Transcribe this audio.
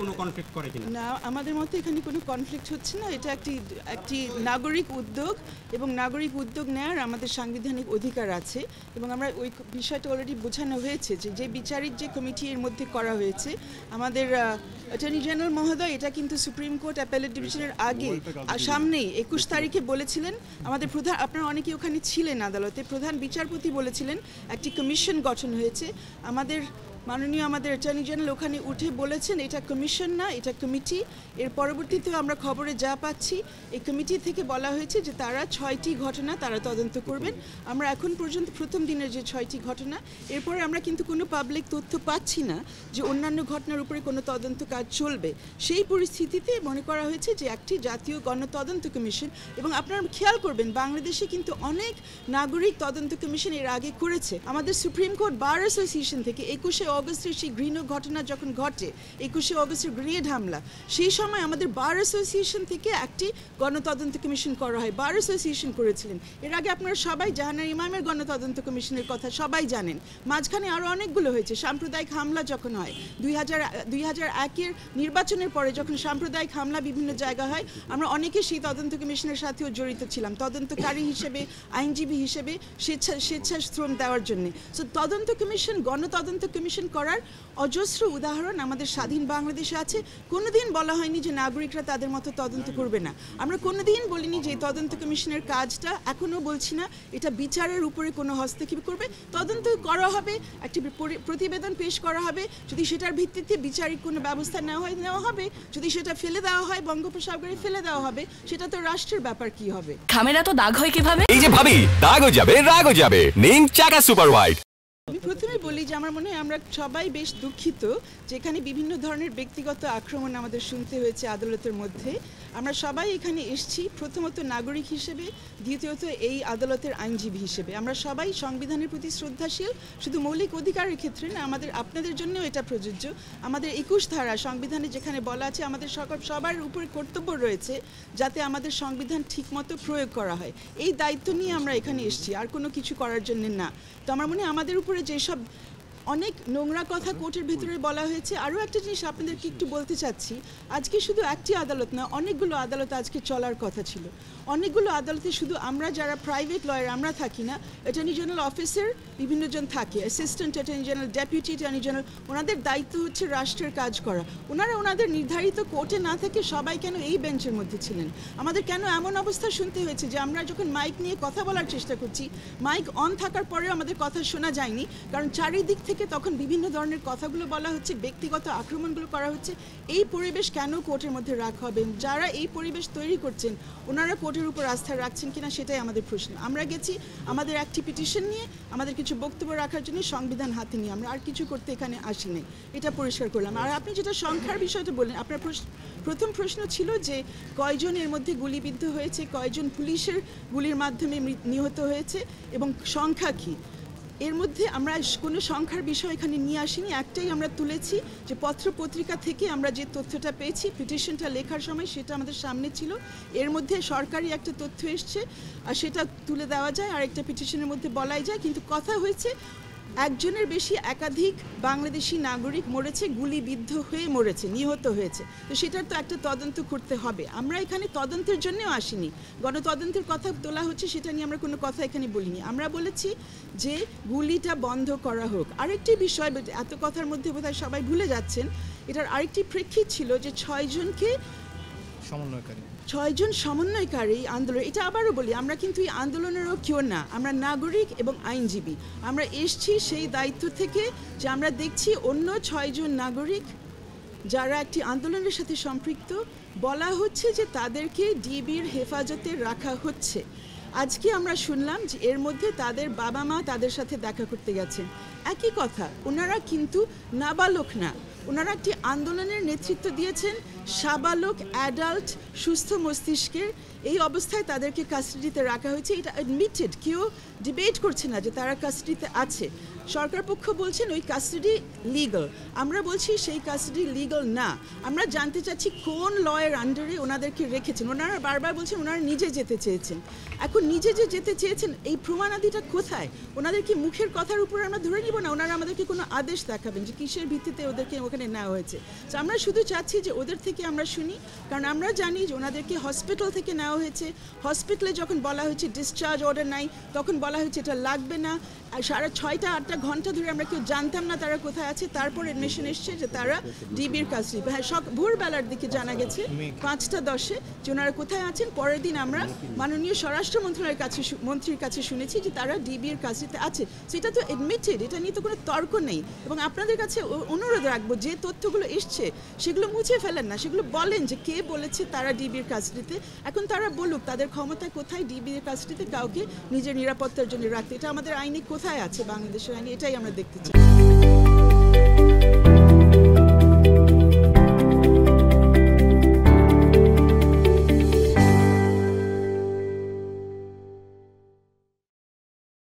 কোনো কনফ্লিক্ট করে কিনা? না, আমাদের মতে এখানে কোনো কনফ্লিক্ট হচ্ছে না। এটা একটি নাগরিক উদ্যোগ এবং নাগরিক উদ্যোগ নেওয়ার আমাদের সাংবিধানিক অধিকার আছে এবং আমরা ওই বিষয়টা অলরেডি বোঝানো হয়েছে যে বিচারিক যে কমিটি এর মধ্যে করা হয়েছে আমাদের অ্যাটর্নি জেনারেল মহোদয় এটা কিন্তু সুপ্রিম কোর্ট অ্যাপেলেট ডিভিশনের আগে সামনেই 21 তারিখে বলেছিলেন। আমাদের প্রধান, আপনারা অনেকেই ওখানে ছিলেন আদালতে, প্রধান বিচারপতি বলেছিলেন একটি কমিশন গঠন হয়েছে। আমাদের অ্যাটর্নি জেনারেল ওখানে উঠে বলেছেন এটা কমিশন না, এটা কমিটি। এর পরবর্তীতে আমরা খবরে যা পাচ্ছি এই কমিটি থেকে বলা হয়েছে যে তারা 6টি ঘটনা তারা তদন্ত করবেন। আমরা এখন পর্যন্ত প্রথম দিনের যে 6টি ঘটনা, এরপরে আমরা কিন্তু কোনো পাবলিক তথ্য পাচ্ছি না যে অন্যান্য ঘটনার উপরে কোনো তদন্ত কাজ চলবে। সেই পরিস্থিতিতে মনে করা হয়েছে যে একটি জাতীয় গণতদন্ত কমিশন, এবং আপনারা খেয়াল করবেন বাংলাদেশে কিন্তু অনেক নাগরিক তদন্ত কমিশন এর আগে করেছে। আমাদের সুপ্রিম কোর্ট বার অ্যাসোসিয়েশন থেকে 21 অগস্টের সেই ঘৃণ্য ঘটনা যখন ঘটে, 21 অগস্টের গ্রেনেড হামলা, সেই সময় আমাদের বার অ্যাসোসিয়েশন থেকে একটি গণতদন্ত কমিশন করা হয়। বার অ্যাসোসিয়েশন করেছিলেন। এর আগে আপনারা সবাই জাহানারা ইমামের গণতদন্ত কমিশনের কথা সবাই জানেন। মাঝখানে আরও অনেকগুলো হয়েছে। সাম্প্রদায়িক হামলা যখন হয় 2001-এর নির্বাচনের পরে যখন সাম্প্রদায়িক হামলা বিভিন্ন জায়গা হয়, আমরা অনেকে সেই তদন্ত কমিশনের সাথেও জড়িত ছিলাম, তদন্তকারী হিসেবে, আইনজীবী হিসেবে, স্বেচ্ছাশ্রম দেওয়ার জন্য। সো তদন্ত কমিশন, গণতদন্ত কমিশন করার অজস্র উদাহরণ আমাদের স্বাধীন বাংলাদেশে আছে। কোনোদিন বলা হয়নি যে নাগরিকরা তাদের মতো তদন্ত করবে না। আমরা কোনোদিন বলিনি যে তদন্ত কমিশনের কাজটা, এখনও বলছি না এটা বিচারের উপরে কোনো হস্তক্ষেপ করবে। তদন্ত করা হবে, একটি প্রতিবেদন পেশ করা হবে, যদি সেটার ভিত্তিতে বিচারিক কোনো ব্যবস্থা নেওয়া হবে, যদি সেটা ফেলে দেওয়া হয় বঙ্গোপসাগরে ফেলে দেওয়া হবে, সেটা তো রাষ্ট্রের ব্যাপার। কি হবে? খামেরা তো দাগ হয় কিভাবে? এই যে ভাবি, দাগও যাবে রাগও যাবে, নিন চাকা সুপার হোয়াইট। আমি প্রথমে বলি যে আমার মনে হয় আমরা সবাই বেশ দুঃখিত যে এখানে বিভিন্ন ধরনের ব্যক্তিগত আক্রমণ আমাদের শুনতে হয়েছে আদালতের মধ্যে। আমরা সবাই এখানে এসেছি প্রথমত নাগরিক হিসেবে, দ্বিতীয়ত এই আদালতের আইনজীবী হিসেবে। আমরা সবাই সংবিধানের প্রতি শ্রদ্ধাশীল, শুধু মৌলিক অধিকারের ক্ষেত্রে না, আপনাদের জন্যও এটা প্রযোজ্য। আমাদের 21 ধারা সংবিধানে যেখানে বলা আছে আমাদের সবার উপরে কর্তব্য রয়েছে যাতে আমাদের সংবিধান ঠিকমতো প্রয়োগ করা হয়। এই দায়িত্ব নিয়ে আমরা এখানে এসেছি, আর কোনো কিছু করার জন্য না। তো আমার মনে হয় আমাদের উপরে যেসব অনেক নোংরা কথা কোর্টের ভিতরে বলা হয়েছে। আরও একটা জিনিস আপনাদেরকে একটু বলতে চাচ্ছি, আজকে শুধু একটি আদালত না, অনেকগুলো আদালত আজকে চলার কথা ছিল। অনেকগুলো আদালতে শুধু আমরা যারা প্রাইভেট লয়ার আমরা থাকি না, অ্যাটর্নি জেনারেল অফিসার বিভিন্নজন থাকে, assistant attorney general, deputy attorney general, ওনাদের দায়িত্ব হচ্ছে রাষ্ট্রের কাজ করা। ওনাদের নির্ধারিত কোর্টে না থেকে সবাই কেন এই বেঞ্চের মধ্যে ছিলেন? আমাদের কেন এমন অবস্থা শুনতে হয়েছে যে আমরা যখন মাইক নিয়ে কথা বলার চেষ্টা করছি, মাইক অন থাকার পরেও আমাদের কথা শোনা যায়নি? কারণ চারিদিক থেকে তখন বিভিন্ন ধরনের কথাগুলো বলা হচ্ছে, ব্যক্তিগত আক্রমণগুলো করা হচ্ছে। এই পরিবেশ কেন কোর্টের মধ্যে রাখা হবে? যারা এই পরিবেশ তৈরি করছেন ওনারা কোর্টের উপর আস্থা রাখছেন কিনা সেটাই আমাদের প্রশ্ন। আমরা গেছি আমাদের একটি পিটিশন নিয়ে, আমাদের কিছু বক্তব্য রাখার জন্য, সংবিধান হাতে নিয়ে। আমরা আর কিছু করতে এখানে আসিনি, এটা পরিষ্কার করলাম। আর আপনি যেটা সংখ্যার বিষয়টা বললেন, আপনার প্রথম প্রশ্ন ছিল যে কয়জন এর মধ্যে গুলিবিদ্ধ হয়েছে, কয়জন পুলিশের গুলির মাধ্যমে নিহত হয়েছে এবং সংখ্যা কী। এর মধ্যে আমরা কোনো সংখ্যার বিষয় এখানে নিয়ে আসিনি। একটাই আমরা তুলেছি যে পত্রপত্রিকা থেকে আমরা যে তথ্যটা পেয়েছি পিটিশনটা লেখার সময় সেটা আমাদের সামনে ছিল। এর মধ্যে সরকারি একটা তথ্য এসছে আর সেটা তুলে দেওয়া যায়, আর একটা পিটিশনের মধ্যে বলাই যায়। কিন্তু কথা হয়েছে একজনের বেশি একাধিক বাংলাদেশি নাগরিক মরেছে, গুলিবিদ্ধ হয়ে মরেছে, নিহত হয়েছে। তো সেটার তো একটা তদন্ত করতে হবে। আমরা এখানে তদন্তের জন্যও আসিনি, গণতদন্তের কথা তোলা হচ্ছে সেটা নিয়ে আমরা কোনো কথা এখানে বলিনি। আমরা বলেছি যে গুলিটা বন্ধ করা হোক। আরেকটি বিষয়, এত কথার মধ্যে বোধহয় সবাই ভুলে যাচ্ছেন, এটার আরেকটি প্রেক্ষিত ছিল যে 6 জন সমন্বয়কারী আন্দোলন। এটা আবারও বলি, আমরা কিন্তু এই আন্দোলনেরও কেউ না, আমরা নাগরিক এবং আইনজীবী। আমরা এসছি সেই দায়িত্ব থেকে যে আমরা দেখছি অন্য 6 জন নাগরিক যারা একটি আন্দোলনের সাথে সম্পৃক্ত, বলা হচ্ছে যে তাদেরকে ডিবির হেফাজতে রাখা হচ্ছে। আজকে আমরা শুনলাম যে এর মধ্যে তাদের বাবা মা তাদের সাথে দেখা করতে গেছেন। একই কথা, ওনারা কিন্তু নাবালক না, ওনারা একটি আন্দোলনের নেতৃত্ব দিয়েছেন, সাবালক, অ্যাডাল্ট, সুস্থ মস্তিষ্কের। এই অবস্থায় তাদেরকে কাস্টাডিতে রাখা হয়েছে, এটা অ্যাডমিটেড, কেউ ডিবেট করছে না যে তারা কাস্টাডিতে আছে। সরকার পক্ষ বলছেন ওই কাস্টাডি লিগ্যাল, আমরা বলছি সেই কাস্টাডি লিগ্যাল না। আমরা জানতে চাচ্ছি কোন লয়ের আন্ডারে ওনাদেরকে রেখেছেন। ওনারা বারবার বলছেন ওনারা নিজে যেতে চেয়েছেন। এখন নিজে যে যেতে চেয়েছেন এই প্রমাণাদিটা কোথায়? ওনাদের কি মুখের কথার উপর আমরা ধরে নিব না? ওনারা আমাদেরকে কোনো আদেশ দেখাবেন যে কিসের ভিত্তিতে ওদেরকে ওখানে নেওয়া হয়েছে। তো আমরা শুধু চাচ্ছি যে ওদের থেকে আমরা শুনি, কারণ আমরা জানি যে ওনাদেরকে হসপিটাল থেকে নেওয়া হয়েছে। হসপিটালে যখন বলা হয়েছে ডিসচার্জ অর্ডার নাই, তখন বলা হয়েছে এটা লাগবে না। আর 6.5-8 ঘন্টা ধরে আমরা কেউ জানতাম না তারা কোথায় আছে। তারপর এডমিশন এসছে যে তারা ডিবির কাছে, হ্যাঁ ভোরবেলার দিকে জানা গেছে 5:10 যে ওনারা কোথায় আছেন। পরের দিন আমরা মাননীয় স্বরাষ্ট্র মন্ত্রীর কাছে শুনেছি যে তারা ডিবির কাছে আছে। সেটা তো এডমিটেড, এটা নিয়ে তো কোনো তর্ক নেই। এবং আপনাদের কাছে অনুরোধ রাখবো যে তথ্যগুলো এসছে সেগুলো মুছে ফেলেন না, সেগুলো বলেন যে কে বলেছে তারা ডিবির কাস্টডিতে। এখন তারা বলুক তাদের ক্ষমতা কোথায় ডিবির কাস্টডিতে কাউকে নিজের নিরাপত্তার জন্য রাখতে। এটা আমাদের আইনে কোথায় আছে, বাংলাদেশের আইনে? এটাই আমরা দেখতে চাই।